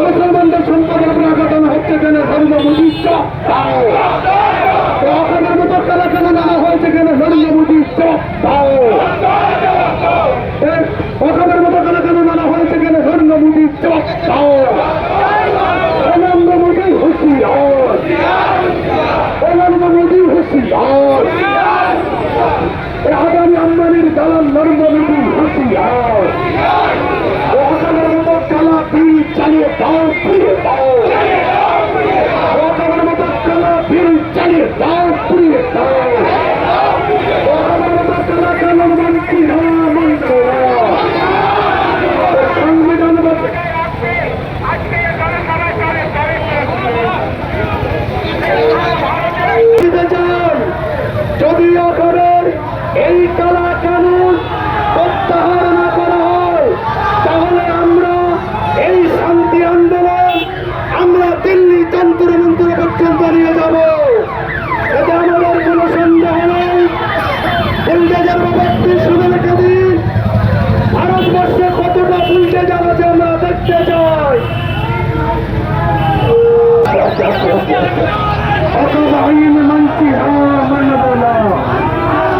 মুসলমানদের সম্পদের প্রকাশন হচ্ছে কেন ধর্ম মুদিষ্ট ওখানের মতো খেলা খেলা নামা হয়েছে কেন ধর্ম মুদিষ্ট ওখানের মতো খেলা খেলা নামা হয়েছে কেন ধর্ম মুদিষ্ট নরেন্দ্র মোদী হুঁশিয়ার, নরেন্দ্র মোদী হুঁশিয়ার, আদানি আম্বানির দালাল নরেন্দ্র মোদী হুঁশিয়ার। ওখানের মতো কালা বিল চালিয়ে দাও, পুড়িয়ে দাও। ওখানের মতো কালা বিল চালিয়ে দাও, পুড়িয়ে দাও। ওখানের মতো কালা কালার মন্ত্রী সংবিধান যদি ওখানের এই কালা কানুন প্রত্যাহার না করা হয় তাহলে আমরা এই শান্তি আন্দোলন আমরা দিল্লি যন্ত্র মন্ত্র পর্যন্ত নিয়ে যাব। এতে আমাদের কোনো সন্দেহ নেই। বুলডোজার বাবাকে শুনে রেখে দিন, ভারতবর্ষে কতটা বুলডোজার আছে আমরা দেখতে চাই।